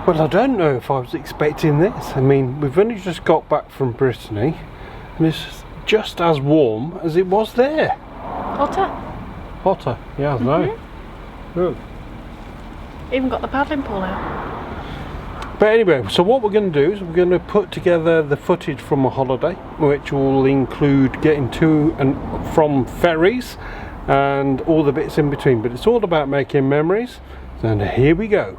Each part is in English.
Well, I don't know if I was expecting this. I mean, we've only just got back from Brittany and it's just as warm as it was there. Hotter? Hotter, yeah, I know. Look. Even got the paddling pool out. But anyway, so what we're going to do is we're going to put together the footage from a holiday, which will include getting to and from ferries and all the bits in between. But it's all about making memories. And here we go.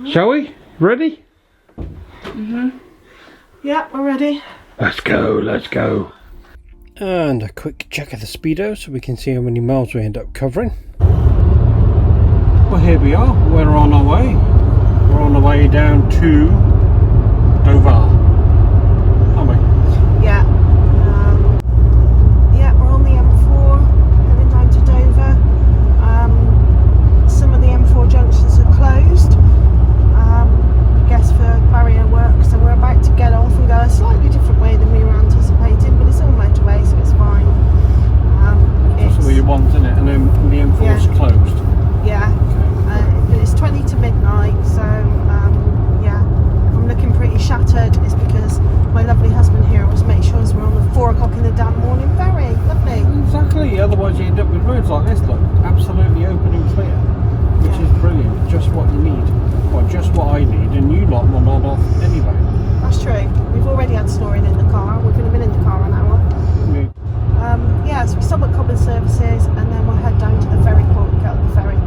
Shall we? Ready? Yeah, we're ready. Let's go, let's go. And a quick check of the speedo so we can see how many miles we end up covering. Well, here we are. We're on our way. We're on the way down to Dover, aren't we? Yeah. Yeah, we're on the M4 heading down to Dover. Some of the M4 junctions are closed. I guess for barrier work, so we're about to get off and go a slightly different way than we were anticipating, but it's all motorway, so it's fine. That's what you want, isn't it? And then the M4's closed. Yeah, but it's 20 to midnight, so yeah, I'm looking pretty shattered. It's because my lovely husband here wants to make sure we're on the 4 o'clock in the damn morning ferry. Lovely. Exactly, otherwise you end up with roads like this, look, absolutely open and clear, which is brilliant, just what you need. Well, just what I need, and you lot will nod off anyway. That's true. We've already had snoring in the car. We've only been in the car an hour. Yeah, so we stop at Common Services and then we'll head down to the ferry port and get on the ferry.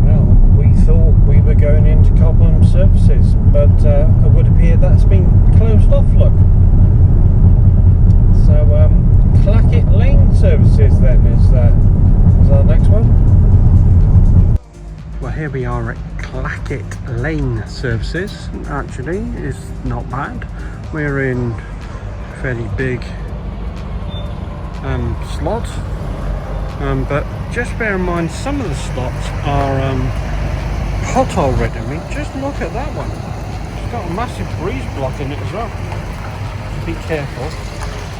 Well, we thought we were going into Cobham Services, but it would appear that's been closed off, look. So, Clackett Lane Services then is our next one. Well, here we are at Clackett Lane Services. Actually, it's not bad. We're in a fairly big slot, but just bear in mind some of the slots are hot already. I mean, just look at that one. It's got a massive breeze blocking it as well. Be careful.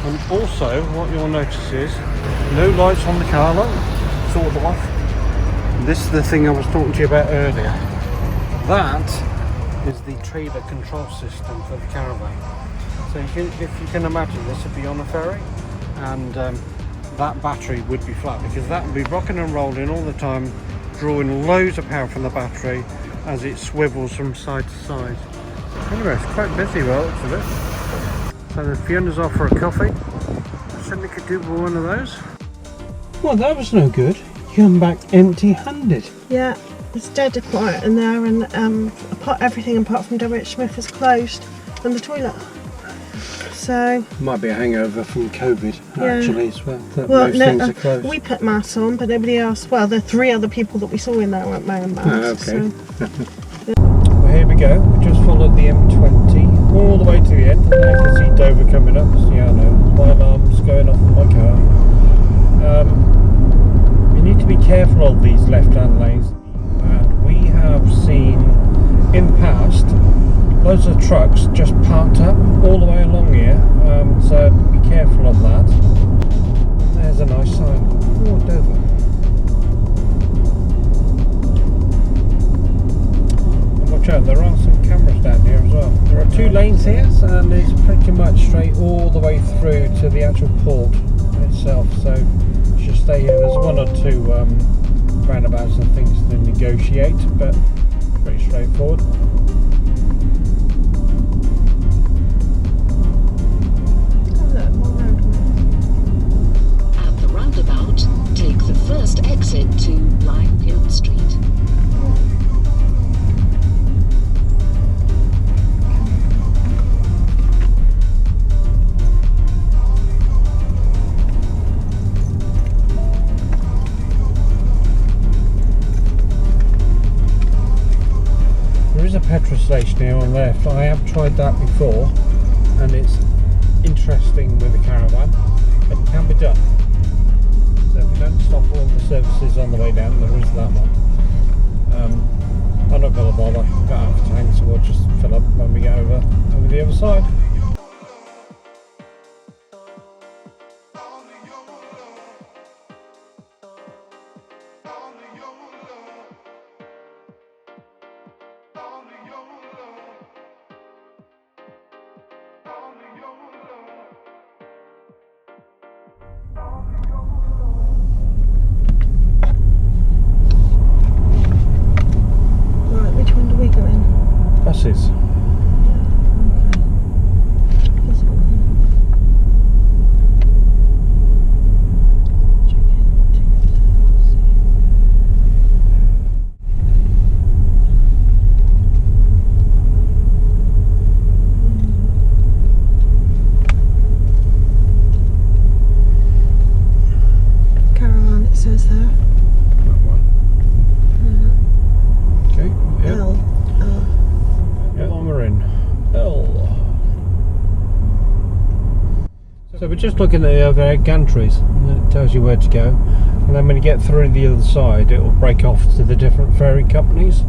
And also, what you'll notice is no lights on the car. Look, it's all off. This is the thing I was talking to you about earlier. That is the trailer control system for the caravan. So if you can imagine, this would be on a ferry, and that battery would be flat because that would be rocking and rolling all the time, drawing loads of power from the battery as it swivels from side to side. Anyway, it's quite busy by the looks of it. So the Fiona's off for a coffee. I certainly could do with one of those. Well, that was no good. You come back empty-handed. Yeah, it's dead quiet in there, and everything apart from W.H. Smith is closed, and the toilet. So might be a hangover from COVID, actually, as well. Well, most things are closed. We put masks on, but nobody else. Well, the 3 other people that we saw in there weren't wearing masks. Okay. So. Well, here we go. We just followed the M20 all the way to the end, and now you can see Dover coming up. Yeah, I know. My alarm's going off in my car. You need to be careful of these left-hand lanes, and we have seen in past loads of trucks just parked up all the way along here, so be careful of that. There's a nice sign. Oh, Dover. And watch out, there are some cameras down here as well. There are 2 lanes here, and it's pretty much straight all the way through to the actual port itself, so you should stay here. There's 1 or 2 roundabouts and things to negotiate, but pretty straightforward. At the roundabout, take the first exit to Lynefield Street. There is a petrol station here on the left. I have tried that before, and it's interesting with a caravan, but it can be done. So if you don't stop all the services on the way down, there is that one. I'm not going to bother. Got half a tank, so we'll just fill up when we get over the other side. Buses. Caravan, it says there. That one. Okay. Yep. L. Yeah, we're in L. So we're just looking at the overhead gantries, and it tells you where to go. And then when you get through the other side, it will break off to the different ferry companies.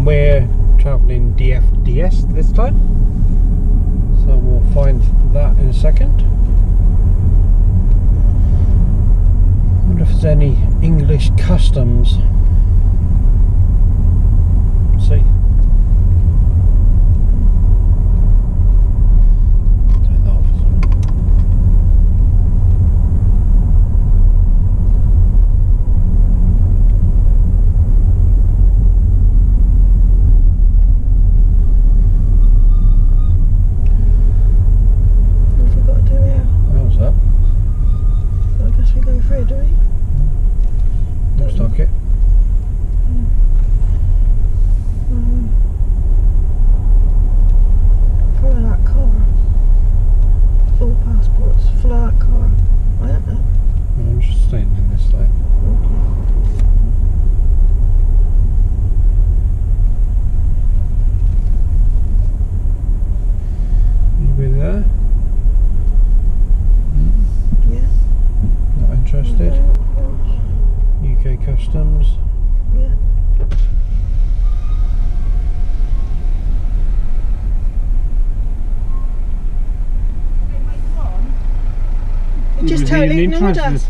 We're travelling DFDS this time, so we'll find that in a second. I wonder if there's any English customs. Let's see. UK Customs. Yeah. You're just totally ignored us.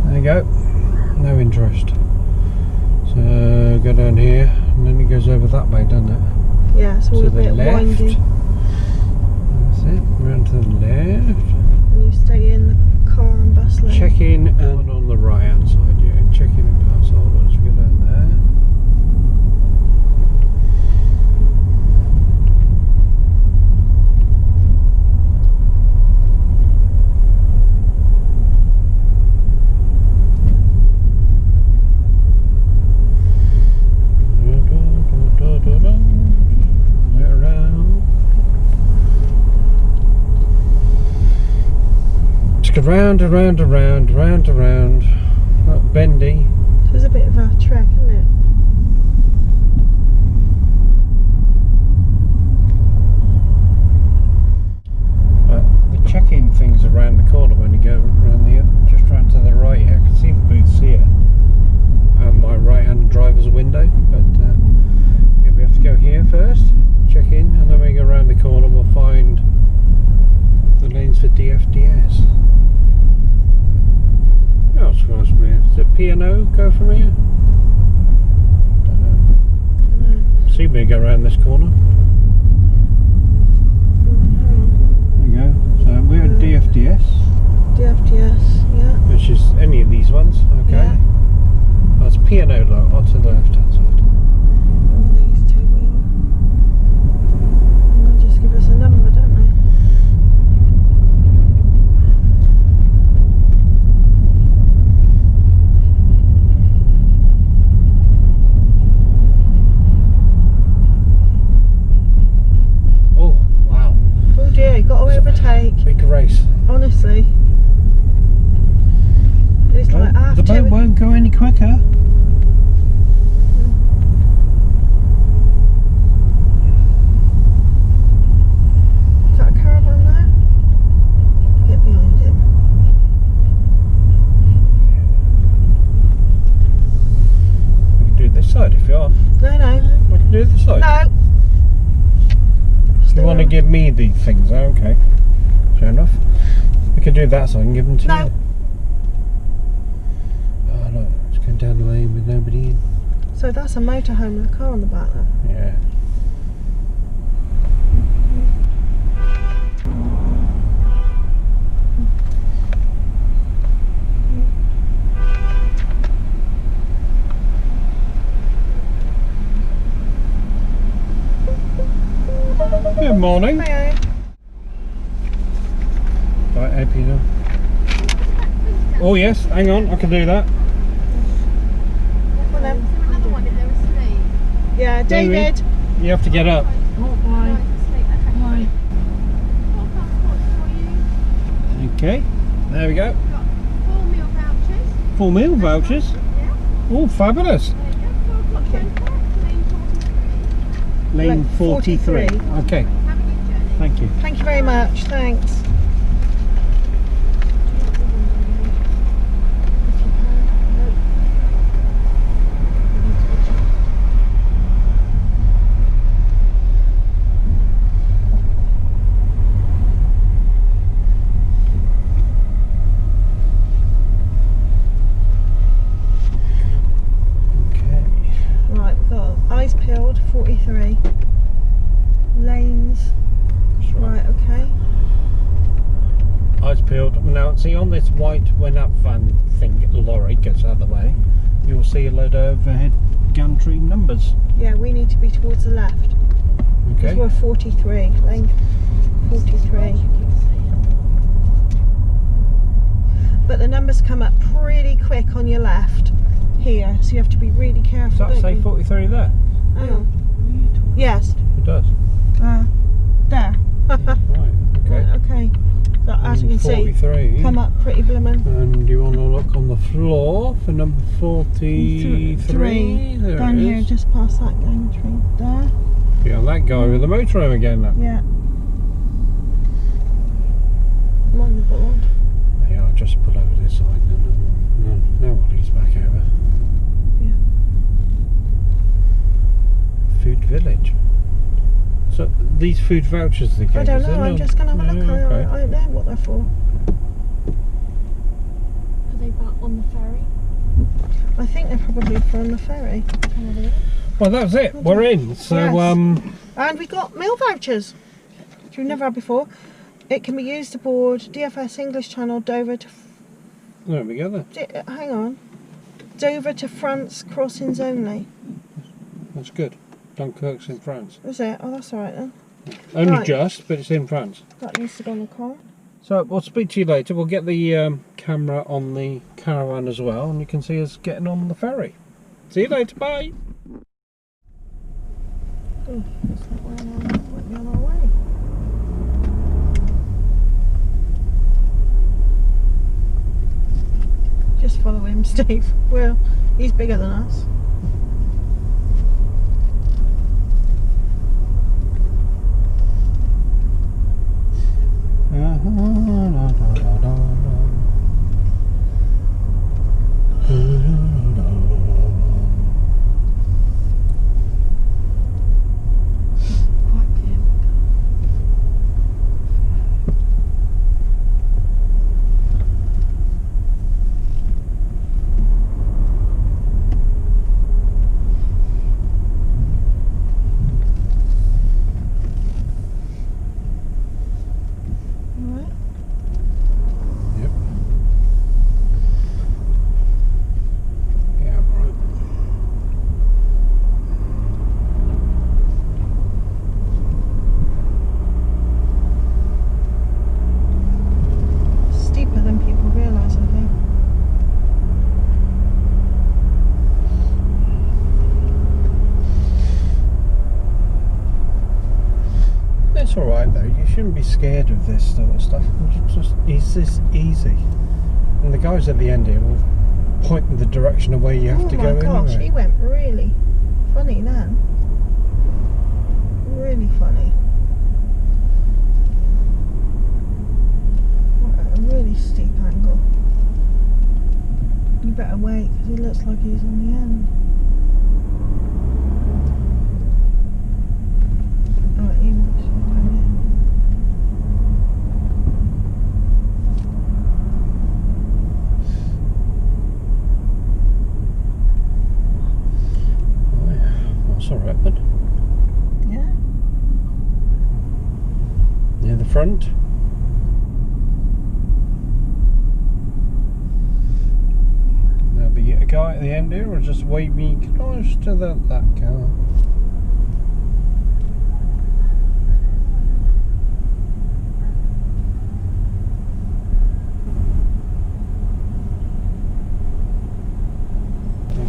There you go. No interest. So go down here, and then it goes over that way, doesn't it? Yeah, it's all a bit windy. That's it. Round to the left. And you stay in the car and bus lane. Check in, and on the right hand side, yeah. Check in and pass holders. We go down there. Round and round and round, round and round. Not bendy. So it's a bit of a trek, isn't it? The check-in thing's around the corner when you go around just round to the right here. I can see the booths here. And my right-hand driver's window, but yeah, we have to go here first, check in, and then when we go around the corner, we'll find the lanes for DFDS. Oh, it's supposed to be. Is it P&O go from here? Don't know. See me go around this corner. There you go. So we're at DFDS. DFDS, yeah. Which is any of these ones, okay. Yeah. That's P&O low, to the left hand side. All these two we are. And they'll just give us a number, don't they? Got to overtake. Big race. Honestly. It's like after. The boat won't go any quicker. do this side? No. You want to give me the things? Okay. Fair enough. We can do that so I can give them to No. you. Oh look, it's going down the lane with nobody in. So that's a motorhome with a car on the back there. Yeah. Good morning. Hey, Right, happy now. Oh yes, hang on, I can do that. well, then. Another one if they're asleep. Yeah, David. You have to get up. Why? Okay, there we go. Got 4 meal vouchers. 4 meal vouchers. Yeah. Oh, fabulous. There you go. 4 o'clock Okay. Dunkirk, lane 43. Lane 43. 43. Okay, Have a good journey. thank you. Thank you very much. Thanks. Okay. Right, we've got eyes peeled, 43. Lanes. That's Right, okay. Eyes peeled. Now, see on this white, when that van thing, lorry gets out of the way, you'll see a load of overhead gantry numbers. Yeah, we need to be towards the left. Okay. We're 43. Lane 43. But the numbers come up pretty quick on your left here, so you have to be really careful. Does that don't say you? 43 there? Hang on. Yes. It does. There. Right, okay. Right, okay. So as you can see, 43. come up pretty blooming. And you want to look on the floor for number 43. There Down it here, is. just past that gantry. There. Yeah, that guy with the motorhome again. Then. Yeah. I'm on the board. Yeah, I'll just pull over this side then. No, while he's back over. Yeah. Food Village. So these food vouchers they gave I don't us, know, they're I'm not- just going to have a look. Yeah, okay. I don't know what they're for. Are they back on the ferry? I think they're probably from the ferry. Well, that was it. We're in. So Yes. And we got meal vouchers, which we've never had before. It can be used aboard DFS English Channel Dover to... there we go. Then. hang on. Dover to France crossings only. That's good. Dunkirk's in France. Is it? Oh, that's alright then. Only Right. just, but it's in France. That needs to go on the car. So we'll speak to you later. We'll get the camera on the caravan as well, and you can see us getting on the ferry. See you later. Bye. Oh, looks like we're on our way. Just follow him, Steve. Well, he's bigger than us. Alright. Yep. Yeah, right. Steeper than people realise, I think. It's alright though, you shouldn't be scared of this sort of stuff. It's just easy. And the guys at the end here will point in the direction of where you have to go Oh my gosh, anyway. he went really funny then. Really funny. At a really steep angle. You better better wait because he looks like he's on the end. front. There'll be a guy at the end here who'll just wave me close to that car.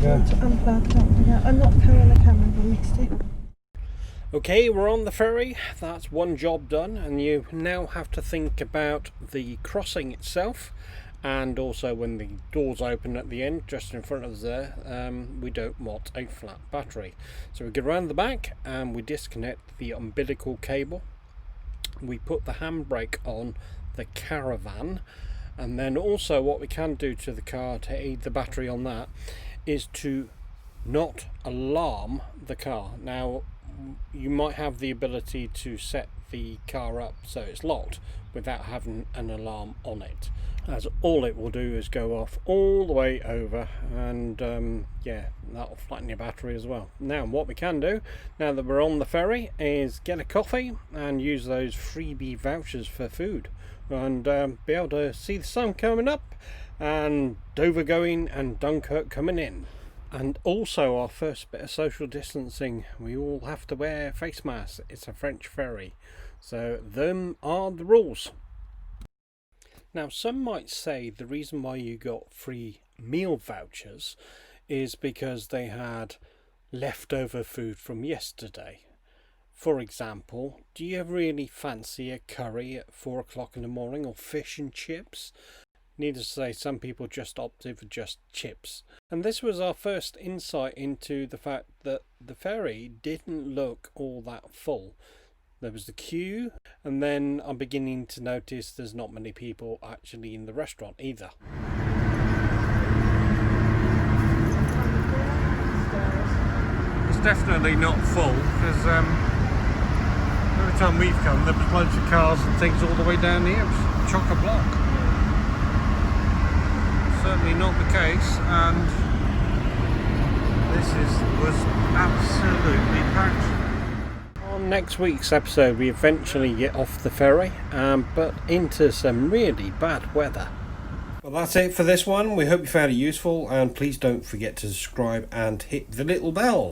Unplug, don't forget. I'm not pulling the camera, but I mixed it. Okay, we're on the ferry. That's one job done, and you now have to think about the crossing itself, and also when the doors open at the end, just in front of us there, we don't want a flat battery. So we go around the back and we disconnect the umbilical cable. We put the handbrake on the caravan, and then also what we can do to the car to aid the battery on that is to not alarm the car. Now, you might have the ability to set the car up so it's locked without having an alarm on it, as all it will do is go off all the way over, and yeah, that'll flatten your battery as well. Now, what we can do now that we're on the ferry is get a coffee and use those freebie vouchers for food, and be able to see the sun coming up and Dover going and Dunkirk coming in. And also our first bit of social distancing, we all have to wear face masks. It's a French ferry, so them are the rules. Now, some might say the reason why you got free meal vouchers is because they had leftover food from yesterday. For example, do you really fancy a curry at 4 o'clock in the morning, or fish and chips? Needless to say, some people just opted for just chips. And this was our first insight into the fact that the ferry didn't look all that full. There was the queue, and then I'm beginning to notice there's not many people actually in the restaurant either. It's definitely not full, because every time we've come there was loads of cars and things all the way down here. It was chock-a-block. Certainly not the case, and this was absolutely packed. On next week's episode we eventually get off the ferry, but into some really bad weather. Well, that's it for this one. We hope you found it useful, and please don't forget to subscribe and hit the little bell.